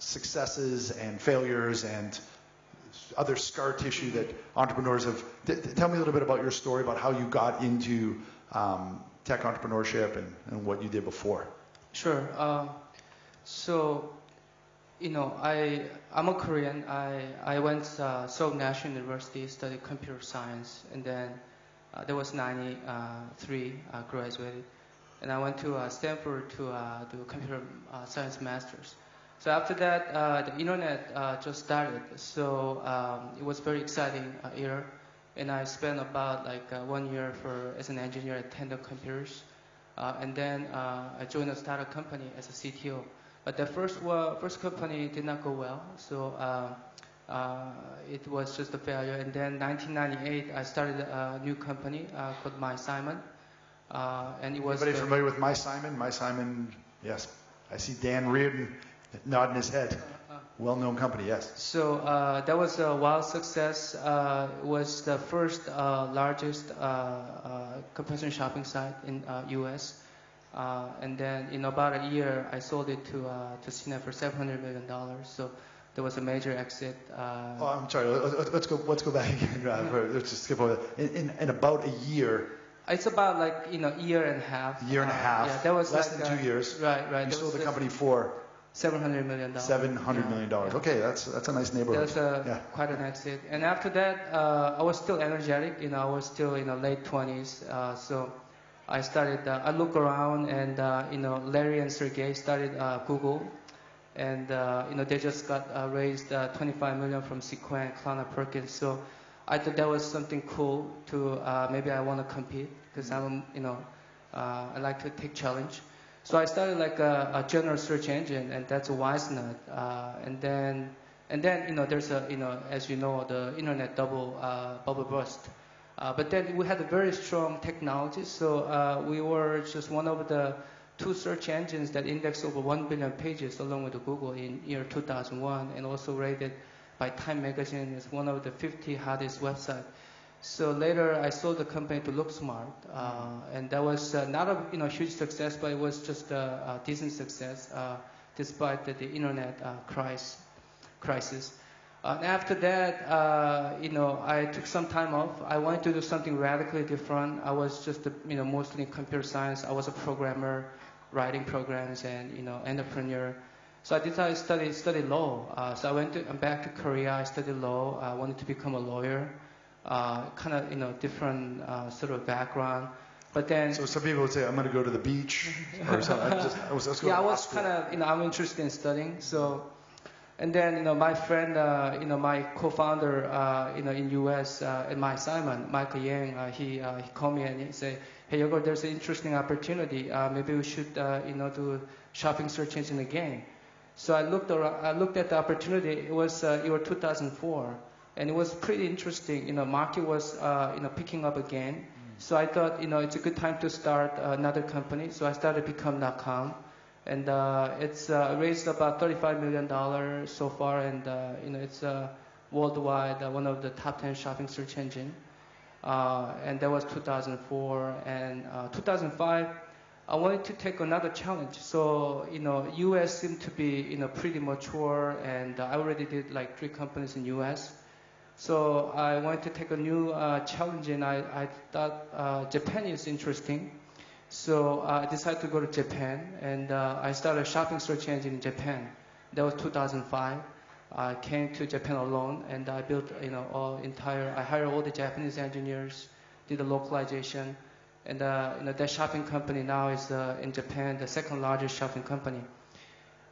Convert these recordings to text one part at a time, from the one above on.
successes and failures and other scar tissue that entrepreneurs have. Tell me a little bit about your story, about how you got into tech entrepreneurship and what you did before. Sure. So, I'm a Korean. I went to Seoul National University, studied computer science, and then that was 93, graduated. And I went to Stanford to do computer science master's. So after that, the internet just started. So it was very exciting year. And I spent about 1 year as an engineer at Tandem Computers. And then I joined a startup company as a CTO. But the first company did not go well. So it was just a failure. And then 1998, I started a new company called My-Simon. And it was. Anybody familiar with My-Simon? My-Simon, yes. I see Dan Reardon nodding his head. Well-known company, yes. So that was a wild success. It was the first largest comparison shopping site in U.S. And then in about a year, I sold it to CHINICT for $700 million. So there was a major exit. Oh, I'm sorry. Let's go back again. Let's just skip over that. In about a year. It's about a year and a half. Year and a half. Yeah, that was less than 2 years. Right. You sold the company for $700 million. $700 million. Yeah. Okay, that's a nice neighborhood. That was quite an exit. And after that, I was still energetic. I was still late 20s. So I started. I looked around, and Larry and Sergey started Google, and they just got raised $25 million from Sequent, Klarna Perkins. So I thought that was something cool to maybe I want to compete because I like to take challenge. So I started a general search engine, and that's a WiseNut. And then there's as you know, the internet bubble burst. But then we had a very strong technology, so we were just one of the 2 search engines that indexed over 1 billion pages along with Google in year 2001, and also rated by Time magazine as one of the 50 hottest websites. So later I sold the company to LookSmart, and that was not a huge success, but it was just a decent success despite the internet crisis. After that, I took some time off. I wanted to do something radically different. I was just mostly in computer science. I was a programmer, writing programs, and entrepreneur. So I decided to study law. So I'm back to Korea. I studied law. I wanted to become a lawyer. Kind of different sort of background. But then. So some people would say, I'm going to go to the beach or something. I was kind of I'm interested in studying. So, and then my friend, my co-founder, in U.S. at My-Simon, Michael Yang, he called me and he said, hey, Yeogirl, there's an interesting opportunity. Maybe we should do shopping search engine again. So I looked at the opportunity. It was year 2004, and it was pretty interesting. Market was picking up again. So I thought it's a good time to start another company. So I started Become.com, and it's raised about $35 million so far, and it's worldwide one of the top 10 shopping search engine. And that was 2004, and 2005. I wanted to take another challenge. So, U.S. seemed to be, pretty mature, and I already did 3 companies in U.S. So I wanted to take a new challenge, and I thought Japan is interesting. So I decided to go to Japan, and I started a shopping search engine in Japan. That was 2005. I came to Japan alone, and I built, I hired all the Japanese engineers, did the localization. And that shopping company now is in Japan, the second largest shopping company.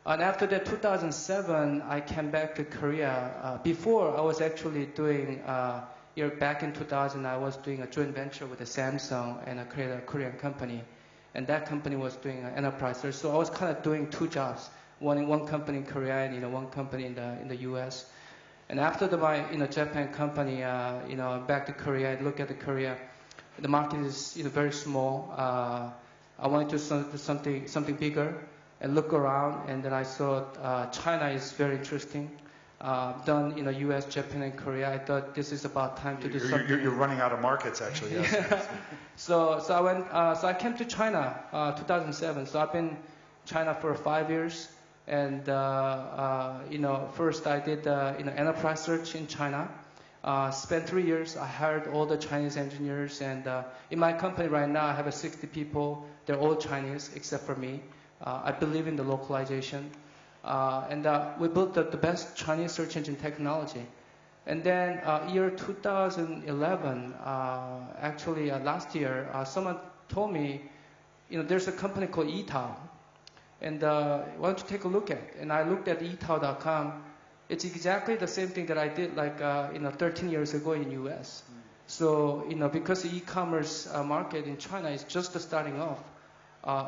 And after that, 2007, I came back to Korea. Before, I was actually doing, back in 2000, I was doing a joint venture with Samsung, and I created a Korean company. And that company was doing enterprise search. So I was kind of doing 2 jobs, one company in Korea and one company in the U.S. And after my Japan company, back to Korea, I look at Korea. The market is very small. I wanted to do something bigger and look around, and then I saw China is very interesting. Done U.S., Japan, and Korea. I thought this is about time to do something. You're running out of markets, actually. Yes. So I went. So I came to China 2007. So I've been in China for 5 years, And first I did enterprise search in China. Spent 3 years. I hired all the Chinese engineers, and in my company right now I have 60 people. They're all Chinese except for me. I believe in the localization, and we built the best Chinese search engine technology. And then year 2011, actually last year, someone told me, there's a company called Yitao, and why don't you take a look at it? And I looked at Yitao.com. It's exactly the same thing that I did 13 years ago in US. So, because the e-commerce market in China is just starting off,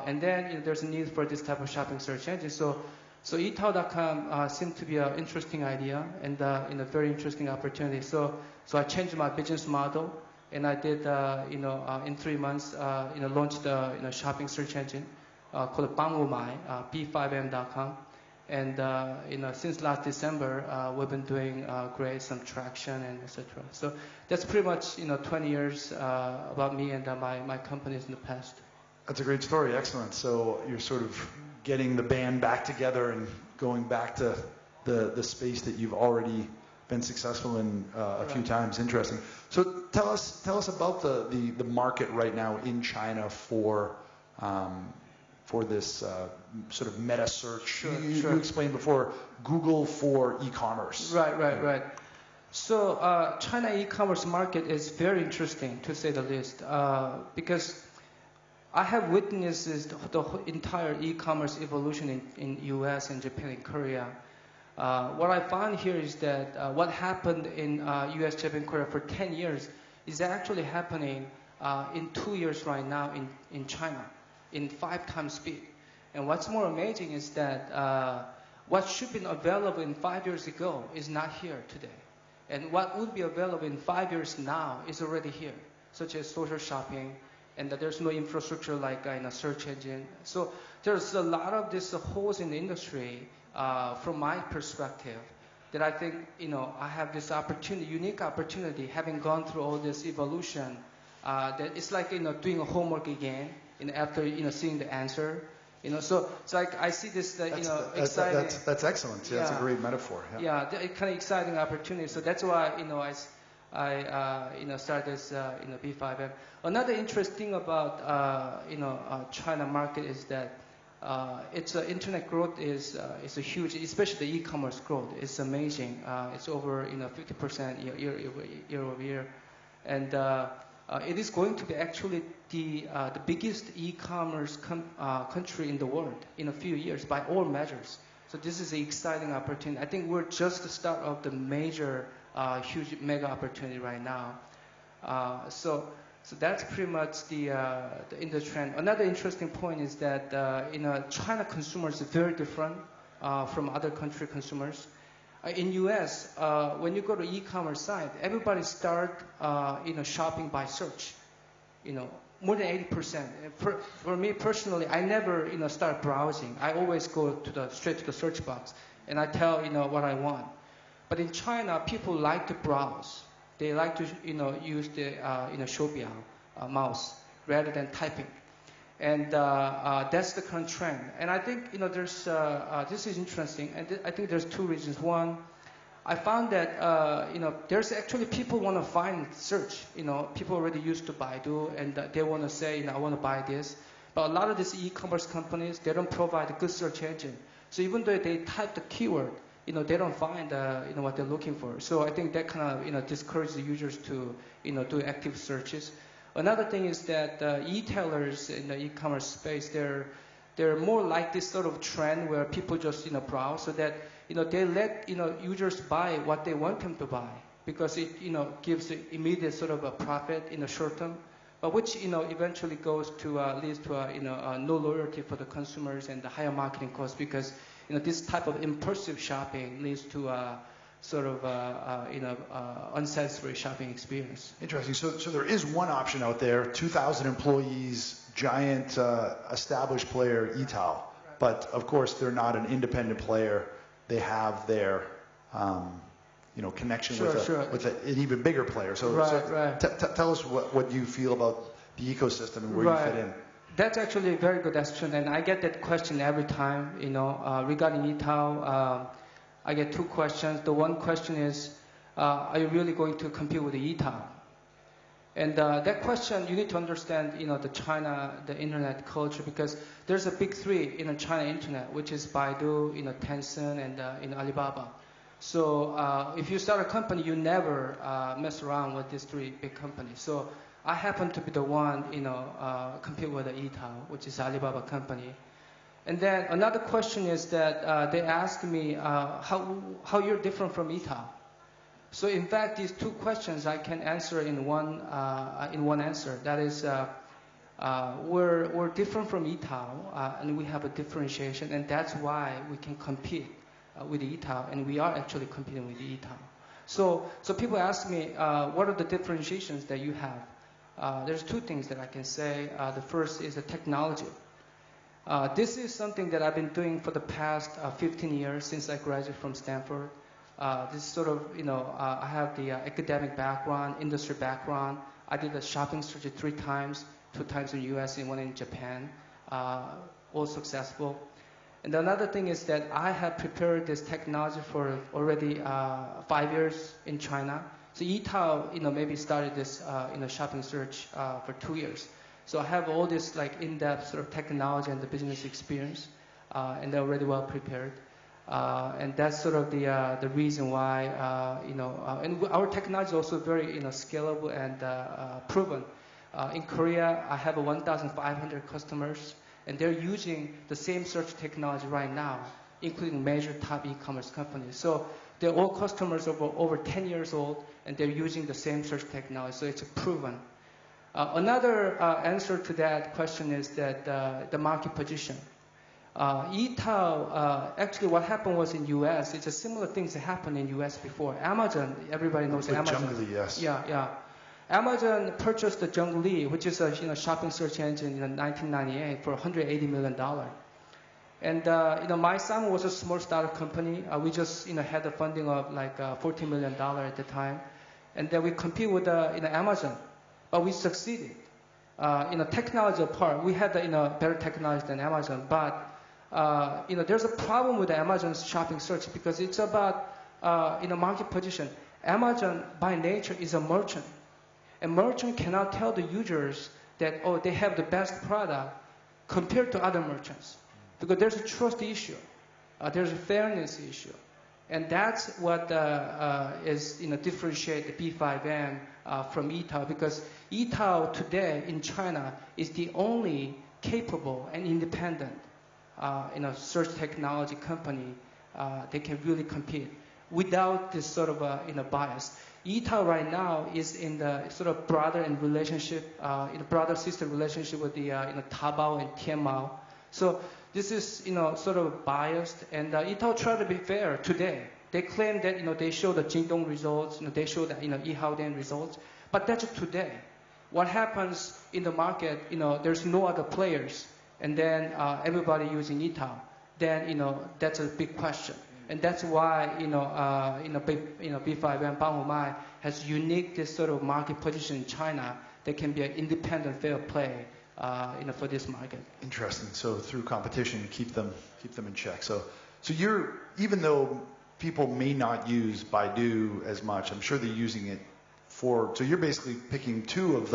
and then there's a need for this type of shopping search engine. So Yitao.com seemed to be an interesting idea and a very interesting opportunity. So I changed my business model, and I did, in 3 months, launched a shopping search engine called B5M.com. And since last December, we've been doing great, some traction and etc. So that's pretty much 20 years about me and my companies in the past. That's a great story. Excellent. So you're sort of getting the band back together and going back to the space that you've already been successful in a few times. Interesting. So tell us about the market right now in China for this sort of meta search. Sure. You explained before Google for e-commerce. Right. So China e-commerce market is very interesting, to say the least, because I have witnessed the entire e-commerce evolution in US and Japan and Korea. What I found here is that what happened in US, Japan, Korea for 10 years is actually happening in 2 years right now in China, in 5 times speed. And what's more amazing is that what should have been available in 5 years ago is not here today. And what would be available in 5 years now is already here, such as social shopping, and that there's no infrastructure like in a search engine. So there's a lot of these holes in the industry from my perspective that I think, I have this opportunity, unique opportunity, having gone through all this evolution, that it's like, doing a homework again, after, seeing the answer. So it's like I see this, exciting. That's excellent. Yeah, that's a great metaphor. Yeah, kind of exciting opportunity. So that's why, I started this, B5M. Another interesting thing about, China market is that its internet growth is a huge, especially the e-commerce growth. It's amazing. It's over 50% year over year, and it is going to be actually the biggest e-commerce country in the world in a few years by all measures. So this is an exciting opportunity. I think we're just the start of the major, huge mega opportunity right now. So that's pretty much the industry trend. Another interesting point is that China consumers are very different from other country consumers. In US, when you go to e-commerce site, everybody start shopping by search. More than 80%. For me personally, I never start browsing. I always go straight to the search box, and I tell what I want. But in China, people like to browse. They like to use the Shoubiao mouse rather than typing, and that's the current trend. And I think there's this is interesting, and I think there's 2 reasons. One, I found that there's actually people want to find search. People already used to Baidu, and they want to say I want to buy this. But a lot of these e-commerce companies, they don't provide a good search engine. So even though they type the keyword, they don't find what they're looking for. So I think that kind of discourages the users to do active searches. Another thing is that e-tailers in the e-commerce space, they're more like this sort of trend where people just browse, so that they let users buy what they want them to buy, because it gives immediate sort of a profit in the short term, but which eventually goes to leads to no loyalty for the consumers and the higher marketing costs, because this type of impulsive shopping leads to sort of unsatisfactory shopping experience. Interesting. So there is one option out there, 2,000 employees, giant established player, Yitao. But of course, they're not an independent player. They have their connection with an even bigger player. So, right. Tell us what you feel about the ecosystem and where you fit in. That's actually a very good question, and I get that question every time. Regarding eTao, I get two questions. The one question is, are you really going to compete with the eTao? And that question, you need to understand, the China, the internet culture, because there's a big three in the China internet, which is Baidu, Tencent, and Alibaba. So if you start a company, you never mess around with these three big companies. So I happen to be the one, compete with the eTao, which is Alibaba company. And then another question is that they ask me how you're different from eTao. So in fact, these two questions I can answer in one answer. That is, we're different from eTao, and we have a differentiation, and that's why we can compete with eTao, and we are actually competing with eTao. So people ask me, what are the differentiations that you have? There's two things that I can say. The first is the technology. This is something that I've been doing for the past 15 years since I graduated from Stanford. This sort of, I have the academic background, industry background. I did a shopping search 3 times, 2 times in the US and 1 in Japan, all successful. And another thing is that I have prepared this technology for already 5 years in China. So eTao, maybe started this, shopping search for 2 years. So I have all this like in-depth sort of technology and the business experience, and they're already well prepared. And that's sort of the reason why, and our technology is also very, scalable and proven. In Korea, I have 1,500 customers, and they're using the same search technology right now, including major top e-commerce companies. So they're all customers over 10 years old, and they're using the same search technology, so it's proven. Another answer to that question is that the market position. eTao, actually what happened was in US, it's a similar things that happened in US before. Amazon, everybody knows with Amazon. Zhongli, yes. Yeah. Amazon purchased the Zhongli, which is a shopping search engine in 1998 for $180 million. And my son was a small startup company. We just had the funding of like $14 million at the time. And then we compete with Amazon, but we succeeded. Technology part, we had better technology than Amazon, but there's a problem with Amazon's shopping search because it's about market position. Amazon by nature is a merchant. A merchant cannot tell the users that, they have the best product compared to other merchants. Because there's a trust issue. There's a fairness issue. And that's what is differentiate the B5M from eTao, because eTao today in China is the only capable and independent search technology company that can really compete without this sort of bias. eTao right now is in the sort of brother and relationship, in a brother sister relationship with the Taobao and Tianmao. So this is sort of biased, and eTao try to be fair today. They claim that they show the Jingdong results, they show the Yihaodian results, but that's today. What happens in the market? There's no other players, and then everybody using eTao. Then that's a big question. And that's why B5M Founder has unique this sort of market position in China that can be an independent fair play for this market. Interesting. So through competition, you keep them in check. So you're, even though people may not use Baidu as much, I'm sure they're using it for. So you're basically picking 2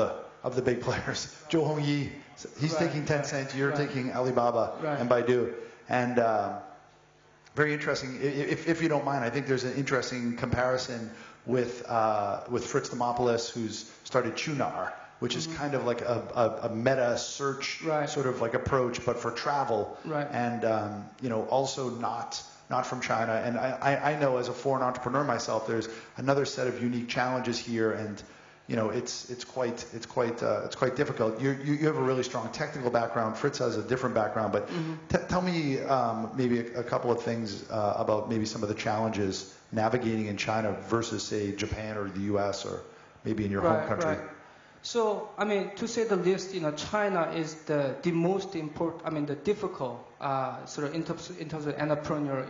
of the big players. Zhou Hongyi, he's taking Tencent. You're taking Alibaba and Baidu, and. Very interesting. If you don't mind, I think there's an interesting comparison with Fritz Demopoulos, who's started Chunar, which is kind of like a meta search sort of like approach, but for travel, and also not from China. And I know as a foreign entrepreneur myself, there's another set of unique challenges here, and it's quite difficult. You have a really strong technical background. Fritz has a different background, but tell me maybe a couple of things about maybe some of the challenges navigating in China versus, say, Japan or the U.S. or maybe in your home country. So, to say the least, China is the most important, the difficult sort of in terms of entrepreneur,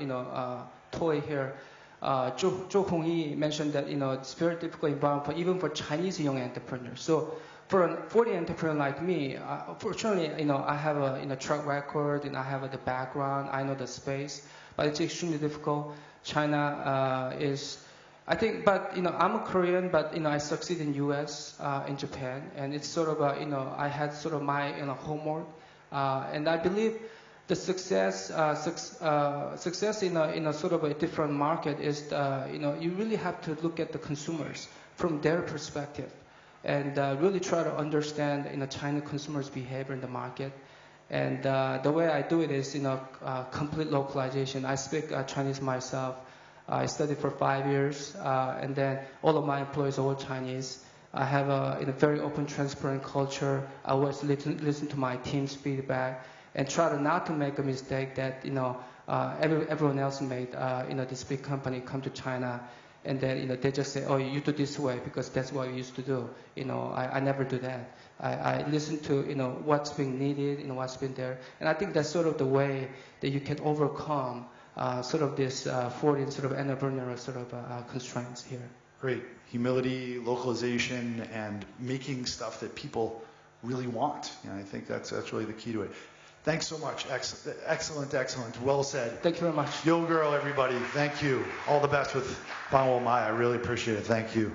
toy here. Zhou Hongyi mentioned that it's very difficult environment even for Chinese young entrepreneurs. So for a 40 entrepreneur like me, fortunately, I have a track record and I have the background. I know the space, but it's extremely difficult. China is, I think, but I'm a Korean, but I succeed in U.S., in Japan, and it's sort of I had sort of my homework, and I believe the success in a sort of a different market is you really have to look at the consumers from their perspective, and really try to understand China consumers' behavior in the market. And the way I do it is complete localization. I speak Chinese myself. I studied for 5 years, and then all of my employees are all Chinese. I have a very open, transparent culture. I always listen to my team's feedback and try not to make a mistake that everyone else made. This big company come to China, and then they just say, "Oh, you do this way because that's what we used to do." I never do that. I listen to what's being needed, what's been there, and I think that's sort of the way that you can overcome sort of this 40 sort of entrepreneurial sort of constraints here. Great. Humility, localization, and making stuff that people really want. I think that's really the key to it. Thanks so much. Excellent. Well said. Thank you very much. Yeogirl, everybody. Thank you. All the best with B5M. I really appreciate it. Thank you.